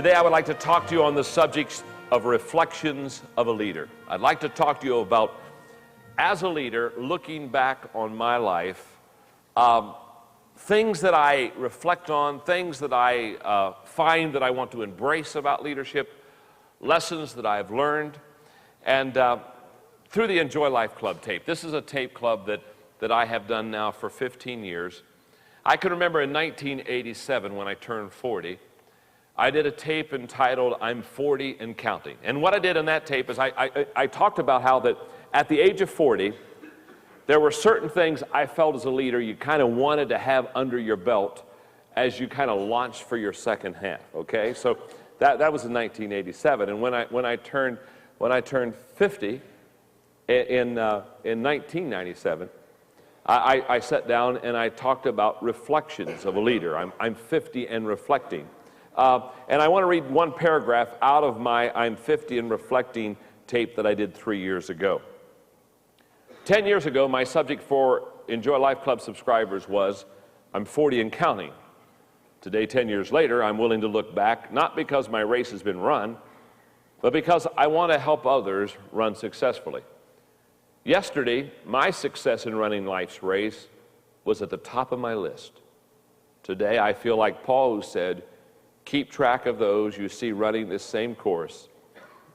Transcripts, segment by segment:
Today I would like to talk to you on the subject of reflections of a leader. I'd like to talk to you about, as a leader, looking back on my life, things that I reflect on, things that I find that I want to embrace about leadership, lessons that I've learned, and through the Enjoy Life Club tape. This is a tape club that I have done now for 15 years. I can remember in 1987 when I turned 40, I did a tape entitled, I'm 40 and Counting. And what I did in that tape is I talked about how that at the age of 40, there were certain things I felt as a leader you kind of wanted to have under your belt as you kind of launched for your second half, okay? So that was in 1987. And when I turned 50 in 1997, I sat down and I talked about reflections of a leader. I'm 50 and reflecting. And I want to read one paragraph out of my I'm 50 and Reflecting tape that I did 3 years ago. 10 years ago, my subject for Enjoy Life Club subscribers was, I'm 40 and counting. Today, 10 years later, I'm willing to look back, not because my race has been run, but because I want to help others run successfully. Yesterday, my success in running life's race was at the top of my list. Today, I feel like Paul, who said, keep track of those you see running this same course,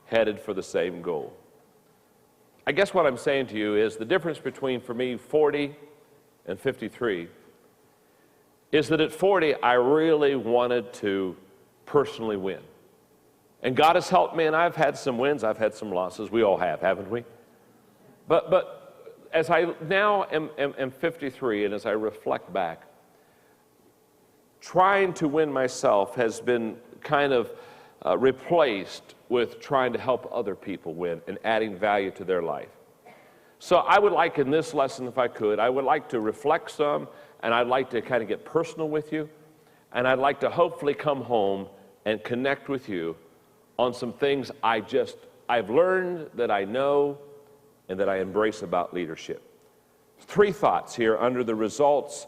headed for the same goal. I guess what I'm saying to you is the difference between, for me, 40 and 53 is that at 40, I really wanted to personally win. And God has helped me, and I've had some wins, I've had some losses. We all have, haven't we? But as I now am 53, and as I reflect back, trying to win myself has been kind of replaced with trying to help other people win and adding value to their life. So I would like in this lesson, if I could, I would like to reflect some, and I'd like to kind of get personal with you, and I'd like to hopefully come home and connect with you on some things I've learned, that I know, and that I embrace about leadership. 3 thoughts here under the results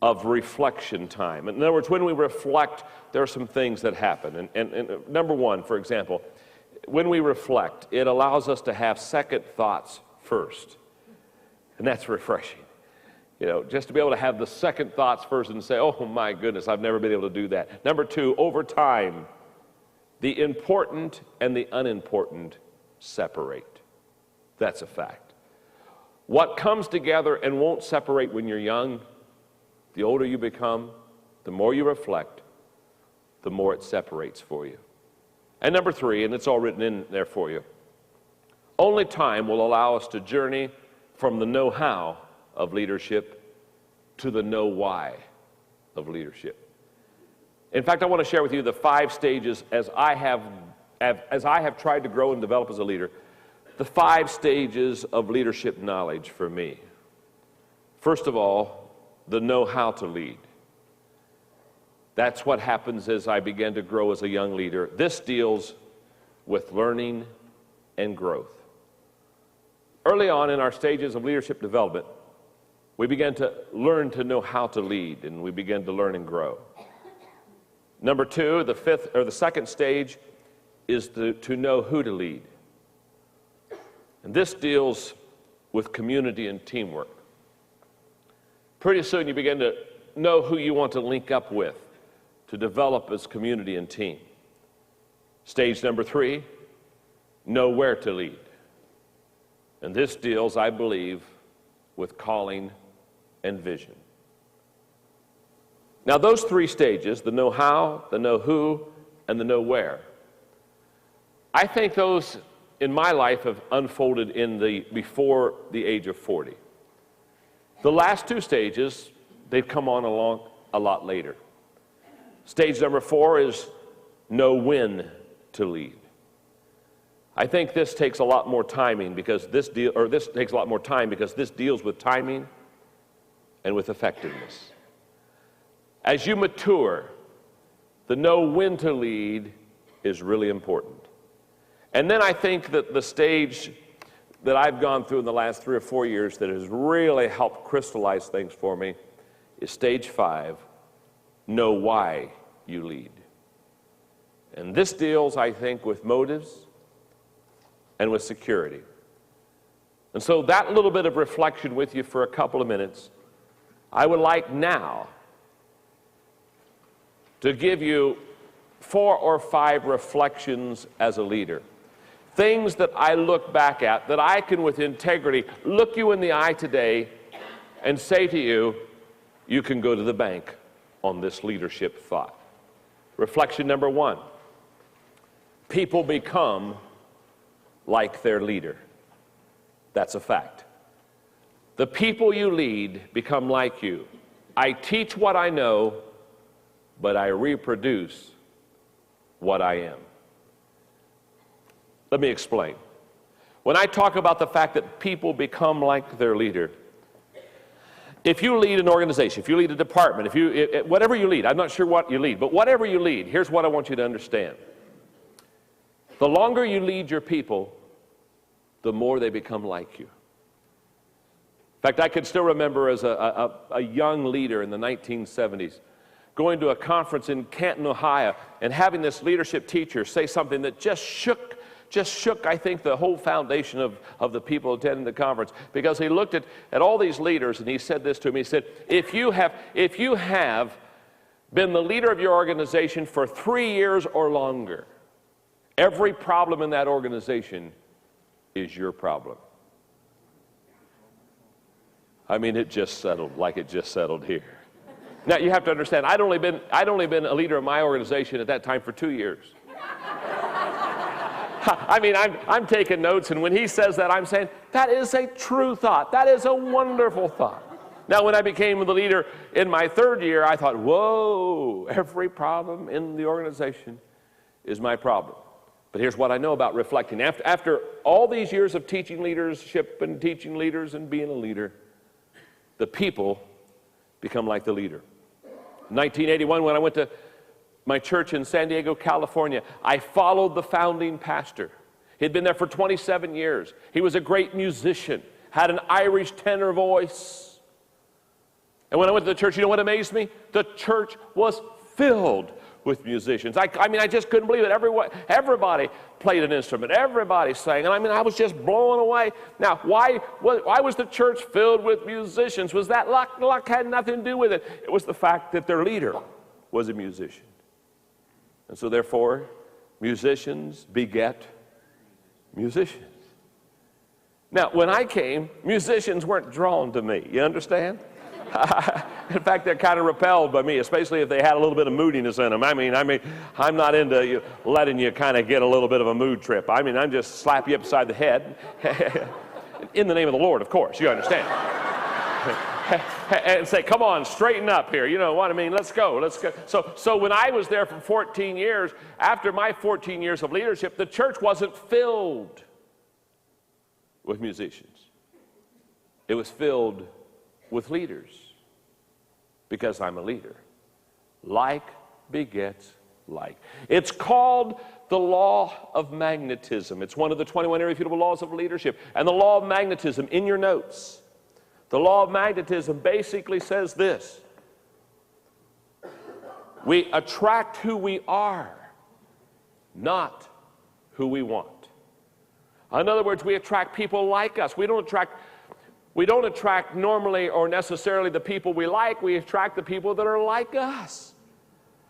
of reflection time. In other words, when we reflect, there are some things that happen. And number 1, for example, when we reflect, it allows us to have second thoughts first. And that's refreshing. You know, just to be able to have the second thoughts first and say, oh my goodness, I've never been able to do that. Number 2, over time, the important and the unimportant separate. That's a fact. What comes together and won't separate when you're young, the older you become, the more you reflect, the more it separates for you. And number 3, and it's all written in there for you, only time will allow us to journey from the know-how of leadership to the know-why of leadership. In fact, I want to share with you the 5 stages as I have tried to grow and develop as a leader, the 5 stages of leadership knowledge for me. First of all, the know how to lead. That's what happens as I began to grow as a young leader. This deals with learning and growth. Early on in our stages of leadership development, we began to learn to know how to lead, and we began to learn and grow. Number 2, the second stage is to know who to lead. And this deals with community and teamwork. Pretty soon you begin to know who you want to link up with to develop as community and team. Stage number 3, know where to lead. And this deals, I believe, with calling and vision. Now those 3 stages, the know how, the know who, and the know where, I think those in my life have unfolded before the age of 40. The last 2 stages, they've come on along a lot later. Stage number 4 is know when to lead. I think this takes a lot more timing because this takes a lot more time because this deals with timing and with effectiveness. As you mature, the know when to lead is really important. And then I think that the stage that I've gone through in the last 3 or 4 years that has really helped crystallize things for me is stage 5, know why you lead. And this deals, I think, with motives and with security. And so that little bit of reflection with you for a couple of minutes, I would like now to give you 4 or 5 reflections as a leader. Things that I look back at, that I can with integrity look you in the eye today and say to you, you can go to the bank on this leadership thought. Reflection number 1, people become like their leader. That's a fact. The people you lead become like you. I teach what I know, but I reproduce what I am. Let me explain. When I talk about the fact that people become like their leader, if you lead an organization, if you lead a department, whatever you lead, I'm not sure what you lead, but whatever you lead, here's what I want you to understand. The longer you lead your people, the more they become like you. In fact, I can still remember as a young leader in the 1970s, going to a conference in Canton, Ohio, and having this leadership teacher say something that just shook, I think, the whole foundation of the people attending the conference, because he looked at all these leaders and he said this to me. He said, if you have been the leader of your organization for 3 years or longer, every problem in that organization is your problem. I mean, it just settled like it just settled here. Now, you have to understand, I'd only been a leader of my organization at that time for 2 years. I mean, I'm taking notes, and when he says that, I'm saying, that is a true thought. That is a wonderful thought. Now, when I became the leader in my 3rd year, I thought, whoa, every problem in the organization is my problem. But here's what I know about reflecting. After all these years of teaching leadership and teaching leaders and being a leader, the people become like the leader. In 1981, when I went to my church in San Diego, California, I followed the founding pastor. He'd been there for 27 years. He was a great musician, had an Irish tenor voice. And when I went to the church, you know what amazed me? The church was filled with musicians. I mean, I just couldn't believe it. Everybody played an instrument. Everybody sang. And I mean, I was just blown away. Now, why was the church filled with musicians? Was that luck? Luck had nothing to do with it. It was the fact that their leader was a musician. And so therefore, musicians beget musicians. Now, when I came, musicians weren't drawn to me. You understand? In fact, they're kind of repelled by me, especially if they had a little bit of moodiness in them. I mean, I'm not into letting you kind of get a little bit of a mood trip. I mean, I'm just slap you upside the head. In the name of the Lord, of course, you understand. And say, come on, straighten up here. You know what I mean? Let's go. So when I was there for 14 years, after my 14 years of leadership, the church wasn't filled with musicians. It was filled with leaders, because I'm a leader. Like begets like. It's called the law of magnetism. It's one of the 21 irrefutable laws of leadership. And the law of magnetism, in your notes, the law of magnetism basically says this: we attract who we are, not who we want. In other words, we attract people like us. We don't attract normally or necessarily the people we like. We attract the people that are like us.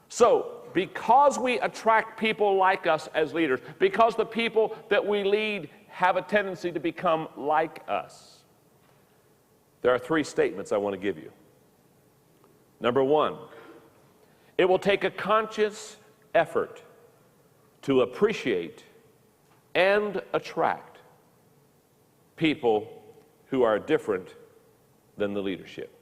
So, because we attract people like us as leaders, because the people that we lead have a tendency to become like us, there are 3 statements I want to give you. Number 1, it will take a conscious effort to appreciate and attract people who are different than the leadership.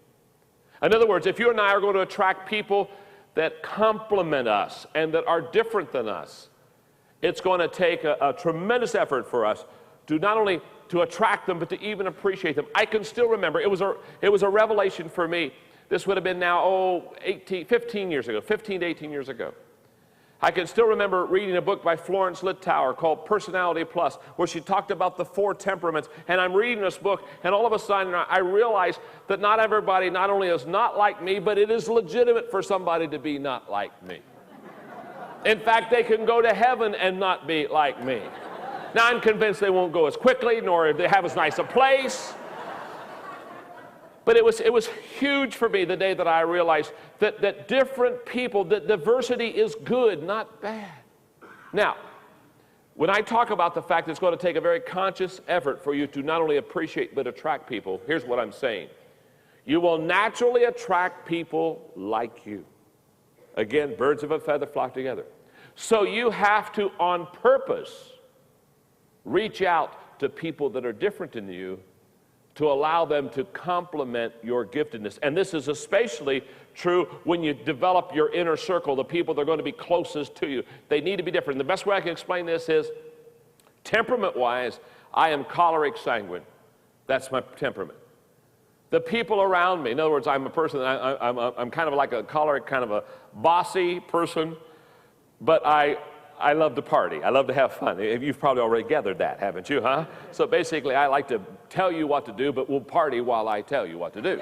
In other words, if you and I are going to attract people that complement us and that are different than us, it's going to take a tremendous effort for us to not only to attract them, but to even appreciate them. I can still remember, it was a revelation for me. This would have been now, 15 years ago, 15 to 18 years ago. I can still remember reading a book by Florence Littauer called Personality Plus, where she talked about the 4 temperaments. And I'm reading this book, and all of a sudden I realized that not everybody not only is not like me, but it is legitimate for somebody to be not like me. In fact, they can go to heaven and not be like me. Now, I'm convinced they won't go as quickly, nor they have as nice a place. But it was huge for me the day that I realized that different people, that diversity is good, not bad. Now, when I talk about the fact that it's going to take a very conscious effort for you to not only appreciate but attract people, here's what I'm saying. You will naturally attract people like you. Again, birds of a feather flock together. So you have to, on purpose, reach out to people that are different than you to allow them to complement your giftedness. And this is especially true when you develop your inner circle, the people that are going to be closest to you. They need to be different. The best way I can explain this is, temperament-wise, I am choleric sanguine. That's my temperament. The people around me, in other words, I'm a person, I'm kind of like a choleric, kind of a bossy person, but I love to party. I love to have fun. You've probably already gathered that, haven't you, huh? So basically, I like to tell you what to do, but we'll party while I tell you what to do.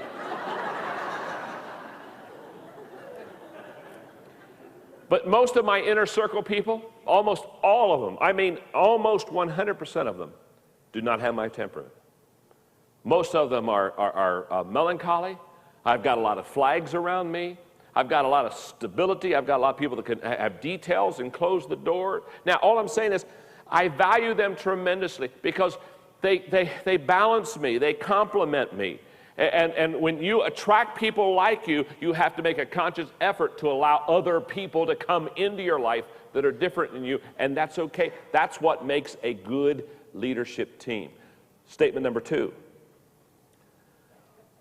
But most of my inner circle people, almost all of them, I mean almost 100% of them, do not have my temperament. Most of them are melancholy. I've got a lot of flags around me. I've got a lot of stability. I've got a lot of people that can have details and close the door. Now, all I'm saying is I value them tremendously because they balance me. They complement me. And when you attract people like you, you have to make a conscious effort to allow other people to come into your life that are different than you, and that's okay. That's what makes a good leadership team. Statement number 2.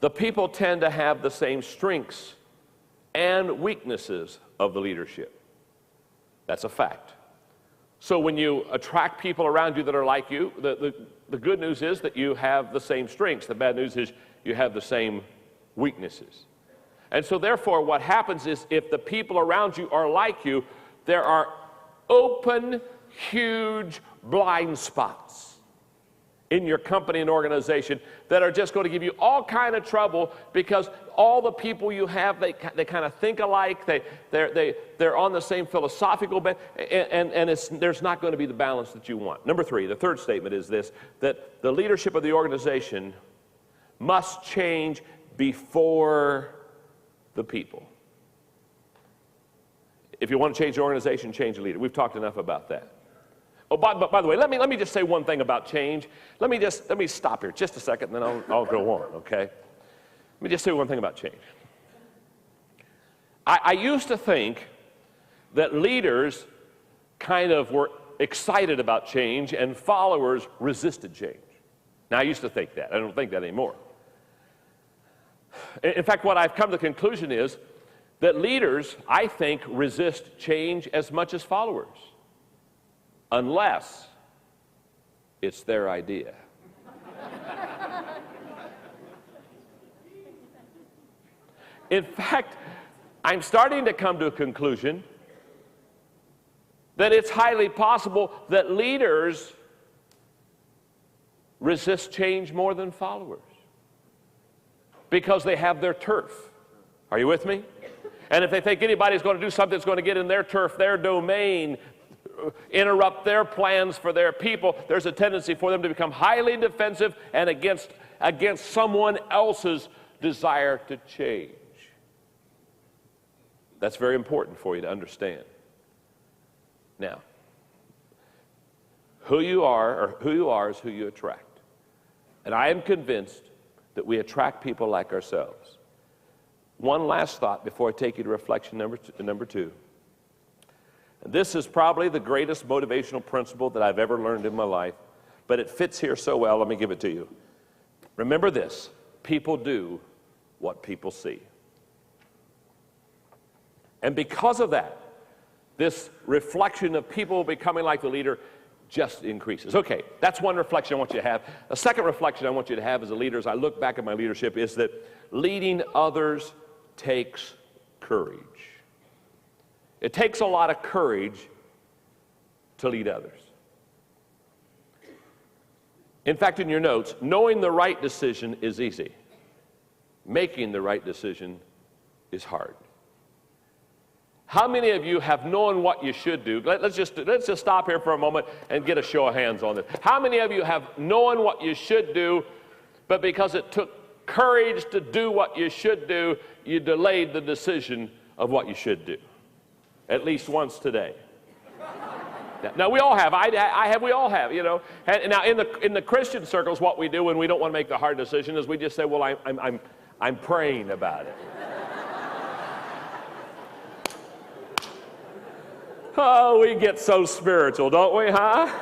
The people tend to have the same strengths and weaknesses of the leadership. That's a fact. So when you attract people around you that are like you, the good news is that you have the same strengths. The bad news is you have the same weaknesses. And so therefore what happens is if the people around you are like you, there are open, huge blind spots in your company and organization that are just going to give you all kind of trouble because all the people you have, they kind of think alike, they're on the same philosophical bent, and there's not going to be the balance that you want. Number 3, the third statement is this, that the leadership of the organization must change before the people. If you want to change the organization, change the leader. We've talked enough about that. Oh, by the way, let me just say one thing about change. Let me stop here just a second, and then I'll go on, okay? Let me just say one thing about change. I used to think that leaders kind of were excited about change and followers resisted change. Now, I used to think that. I don't think that anymore. In fact, what I've come to the conclusion is that leaders, I think, resist change as much as followers, unless it's their idea. In fact, I'm starting to come to a conclusion that it's highly possible that leaders resist change more than followers because they have their turf. Are you with me? And if they think anybody's going to do something that's going to get in their turf, their domain, interrupt their plans for their people, there's a tendency for them to become highly defensive and against someone else's desire to change. That's very important for you to understand. Now, who you are is who you attract. And I am convinced that we attract people like ourselves. One last thought before I take you to reflection number 2. And this is probably the greatest motivational principle that I've ever learned in my life, but it fits here so well, let me give it to you. Remember this, people do what people see. And because of that, this reflection of people becoming like the leader just increases. Okay, that's one reflection I want you to have. A second reflection I want you to have as a leader as I look back at my leadership is that leading others takes courage. It takes a lot of courage to lead others. In fact, in your notes, knowing the right decision is easy. Making the right decision is hard. How many of you have known what you should do? Let's just stop here for a moment and get a show of hands on this. How many of you have known what you should do, but because it took courage to do what you should do, you delayed the decision of what you should do? At least once today. Now we all have. I have. We all have. You know. And now in the Christian circles, what we do when we don't want to make the hard decision is we just say, "Well, I'm praying about it." Oh, we get so spiritual, don't we, huh?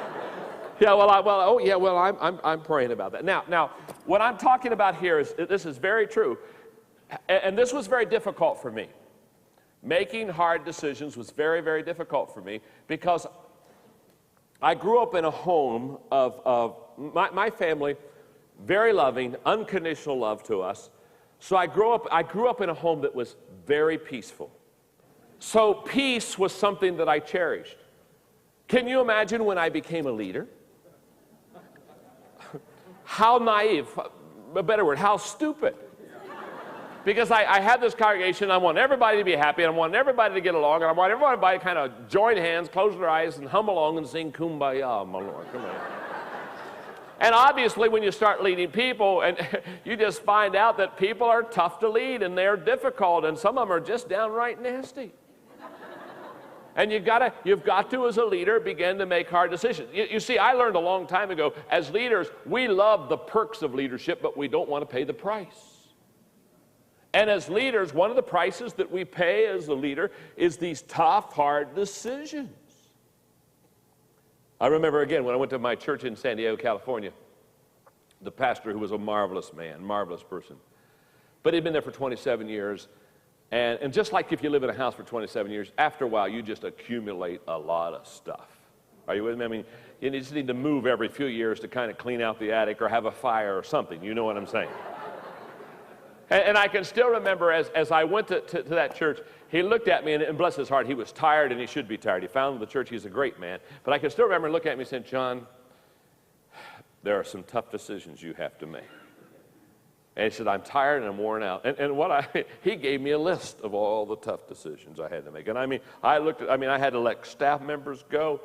Yeah, I'm praying about that. Now, what I'm talking about here is, this is very true, and this was very difficult for me. Making hard decisions was very, very difficult for me because I grew up in a home of my family, very loving, unconditional love to us. So I grew up in a home that was very peaceful. So peace was something that I cherished. Can you imagine when I became a leader? How naive, a better word, how stupid. Because I had this congregation, I want everybody to be happy, and I want everybody to get along, and I want everybody to kind of join hands, close their eyes, and hum along and sing Kumbaya, my Lord. Come on. And obviously, when you start leading people, and you just find out that people are tough to lead, and they're difficult, and some of them are just downright nasty. And you've got to, as a leader, begin to make hard decisions. You see, I learned a long time ago, as leaders, we love the perks of leadership, but we don't want to pay the price. And as leaders, one of the prices that we pay as a leader is these tough, hard decisions. I remember, again, when I went to my church in San Diego, California, the pastor, who was a marvelous man, marvelous person, but he'd been there for 27 years. And just like if you live in a house for 27 years, after a while, you just accumulate a lot of stuff. Are you with me? I mean, you just need to move every few years to kind of clean out the attic or have a fire or something. You know what I'm saying? And I can still remember as I went to that church, he looked at me, and bless his heart, he was tired, and he should be tired. He founded the church. He's a great man. But I can still remember looking at me and saying, "John, there are some tough decisions you have to make." And he said, "I'm tired and I'm worn out." And he gave me a list of all the tough decisions I had to make. And I had to let staff members go.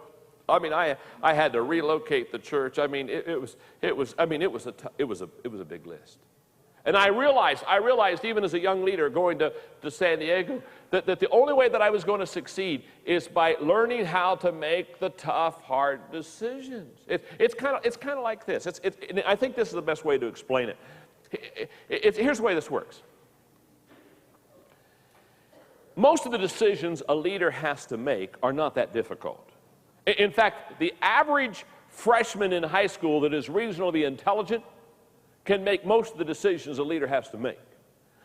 I had to relocate the church. It was a big list. And I realized even as a young leader going to San Diego, that the only way that I was going to succeed is by learning how to make the tough, hard decisions. It's kind of like this. I think this is the best way to explain it. Here's the way this works. Most of the decisions a leader has to make are not that difficult. In fact, the average freshman in high school that is reasonably intelligent can make most of the decisions a leader has to make.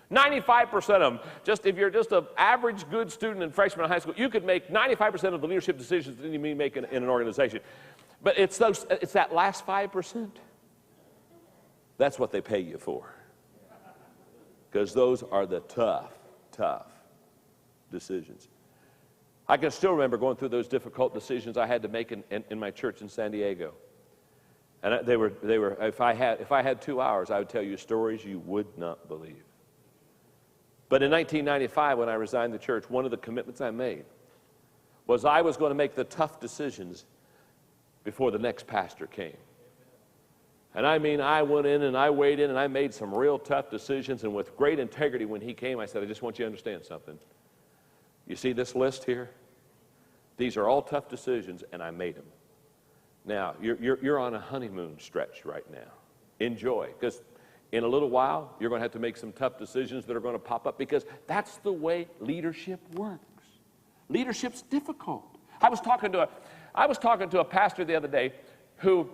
95% of them, if you're just an average good student and freshman in high school, you could make 95% of the leadership decisions that you need to make in an organization. But it's that last 5%. That's what they pay you for. Because those are the tough decisions. I can still remember going through those difficult decisions I had to make in my church in San Diego. And they were. If I had 2 hours, I would tell you stories you would not believe. But in 1995, when I resigned the church, one of the commitments I made was I was going to make the tough decisions before the next pastor came. And I went in and I weighed in and I made some real tough decisions, and with great integrity when he came, I said, "I just want you to understand something. You see this list here? These are all tough decisions, and I made them. Now, you're on a honeymoon stretch right now. Enjoy, because in a little while, you're going to have to make some tough decisions that are going to pop up, because that's the way leadership works. Leadership's difficult. I was talking to a pastor the other day who,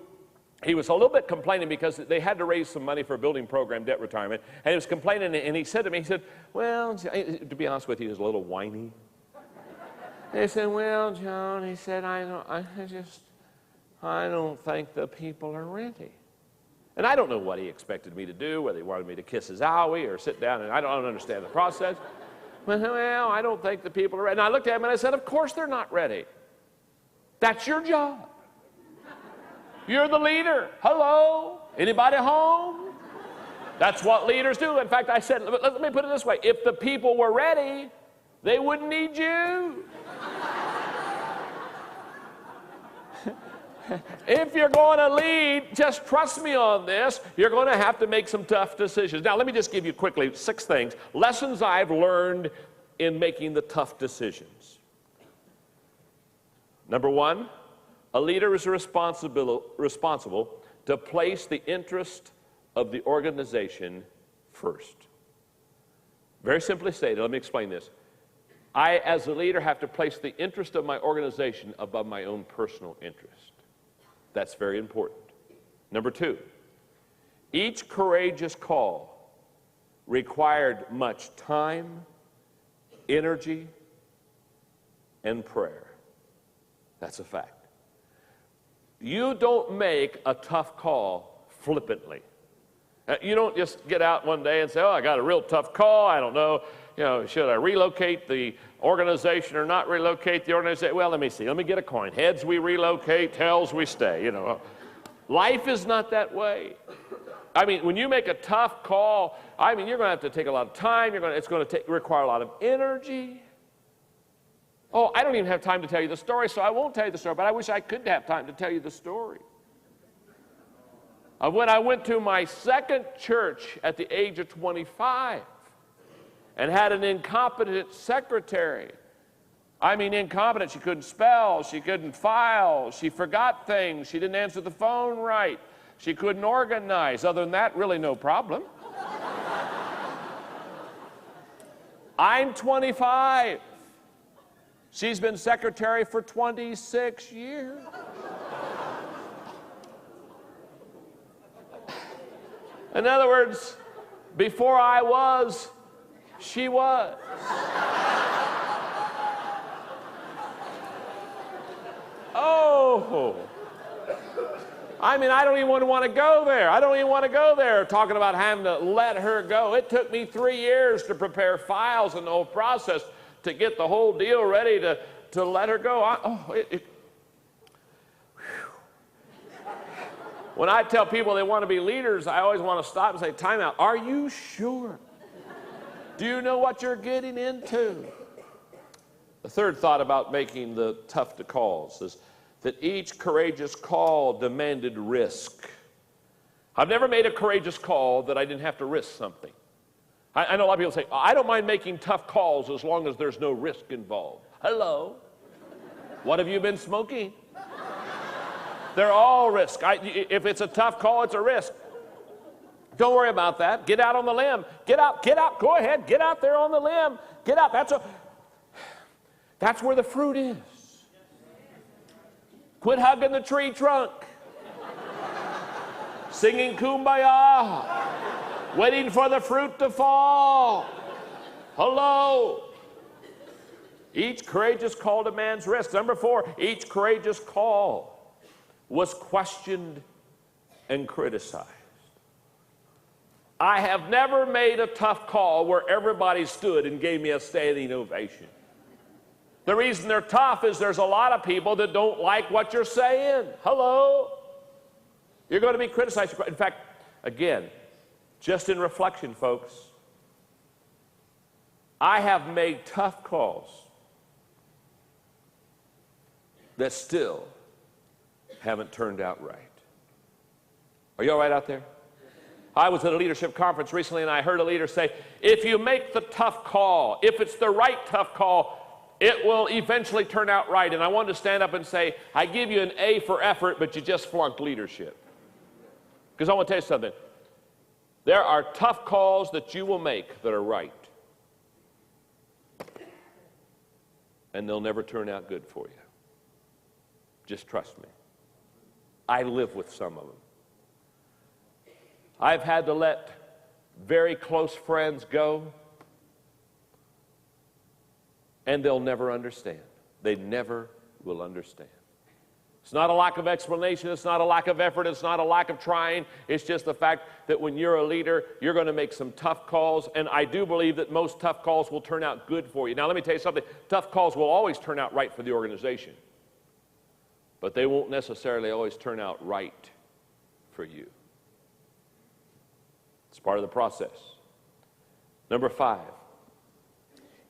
he was a little bit complaining because they had to raise some money for a building program, debt retirement, and he was complaining, and he said to me, he said, "Well," to be honest with you, he was a little whiny. He said, "Well, John," he said, I don't think the people are ready." And I don't know what he expected me to do, whether he wanted me to kiss his owie or sit down, and I don't understand the process. But, "Well, I don't think the people are ready." And I looked at him and I said, "Of course they're not ready. That's your job. You're the leader. Hello? Anybody home?" That's what leaders do. In fact, I said, let me put it this way. If the people were ready, they wouldn't need you. If you're going to lead, just trust me on this, you're going to have to make some tough decisions. Now, let me just give you quickly 6 things, lessons I've learned in making the tough decisions. Number 1, a leader is responsible to place the interest of the organization first. Very simply stated, let me explain this. I, as a leader, have to place the interest of my organization above my own personal interest. That's very important. Number 2, each courageous call required much time, energy, and prayer. That's a fact. You don't make a tough call flippantly. You don't just get out one day and say, oh, I got a real tough call. I don't know, should I relocate the organization or not relocate the organization? Well, let me see. Let me get a coin. Heads, we relocate. Tails, we stay. Life is not that way. I mean, when you make a tough call, you're going to have to take a lot of time. It's going to require a lot of energy. Oh, I don't even have time to tell you the story, so I won't tell you the story, but I wish I could have time to tell you the story. When I went to my second church at the age of 25 and had an incompetent secretary. Incompetent. She couldn't spell. She couldn't file. She forgot things. She didn't answer the phone right. She couldn't organize. Other than that, really no problem. I'm 25. She's been secretary for 26 years. In other words, before I was, she was. Oh. I don't even want to go there. I don't even want to go there talking about having to let her go. It took me 3 years to prepare files and the whole process to get the whole deal ready to let her go. When I tell people they want to be leaders, I always want to stop and say, time out. Are you sure? Do you know what you're getting into? The third thought about making the tough calls is that each courageous call demanded risk. I've never made a courageous call that I didn't have to risk something. I know a lot of people say, I don't mind making tough calls as long as there's no risk involved. Hello? What have you been smoking? They're all risk. If it's a tough call, it's a risk. Don't worry about that. Get out on the limb. Get out. Go ahead. Get out there on the limb. Get out. That's where the fruit is. Quit hugging the tree trunk. Singing Kumbaya. Waiting for the fruit to fall. Hello. Each courageous call demands risk. Number 4, each courageous call was questioned and criticized. I have never made a tough call where everybody stood and gave me a standing ovation. The reason they're tough is there's a lot of people that don't like what you're saying. Hello? You're going to be criticized. In fact, again, just in reflection, folks, I have made tough calls that still haven't turned out right. Are you all right out there? I was at a leadership conference recently and I heard a leader say, if you make the tough call, if it's the right tough call, it will eventually turn out right. And I wanted to stand up and say, I give you an A for effort, but you just flunked leadership. Because I want to tell you something. There are tough calls that you will make that are right. And they'll never turn out good for you. Just trust me. I live with some of them. I've had to let very close friends go, and they'll never understand. They never will understand. It's not a lack of explanation. It's not a lack of effort. It's not a lack of trying. It's just the fact that when you're a leader, you're going to make some tough calls, and I do believe that most tough calls will turn out good for you. Now, let me tell you something. Tough calls will always turn out right for the organization, but they won't necessarily always turn out right for you. It's part of the process. Number 5,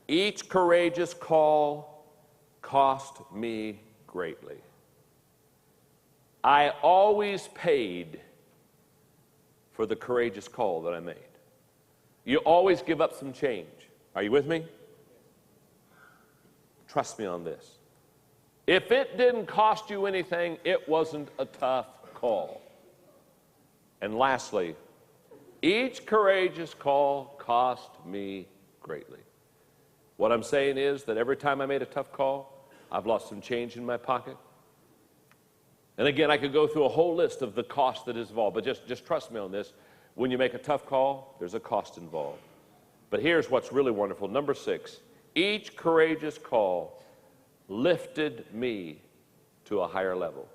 Each courageous call cost me greatly. I always paid for the courageous call that I made. You always give up some change. Are you with me? Trust me on this. If it didn't cost you anything, it wasn't a tough call. And lastly, each courageous call cost me greatly. What I'm saying is that every time I made a tough call, I've lost some change in my pocket. And again, I could go through a whole list of the cost that is involved, but just trust me on this. When you make a tough call, there's a cost involved. But here's what's really wonderful. Number 6, each courageous call lifted me to a higher level.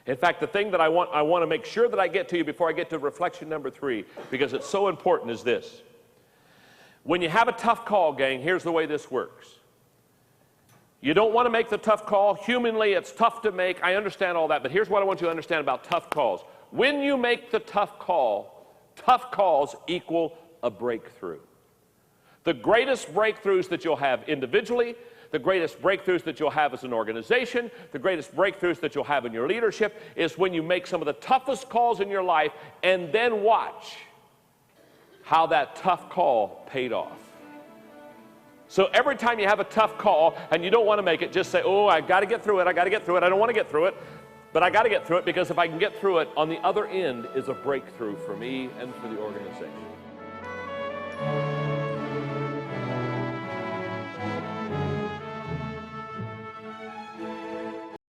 In fact, the thing that I want to make sure that I get to you before I get to reflection number 3, because it's so important, is this. When you have a tough call, gang, here's the way this works. You don't want to make the tough call. Humanly, it's tough to make. I understand all that, but here's what I want you to understand about tough calls. When you make the tough call, tough calls equal a breakthrough. The greatest breakthroughs that you'll have individually, the greatest breakthroughs that you'll have as an organization, the greatest breakthroughs that you'll have in your leadership is when you make some of the toughest calls in your life and then watch how that tough call paid off. So every time you have a tough call and you don't want to make it, just say, oh, I've got to get through it, I got to get through it, I don't want to get through it, but I got to get through it, because if I can get through it, on the other end is a breakthrough for me and for the organization.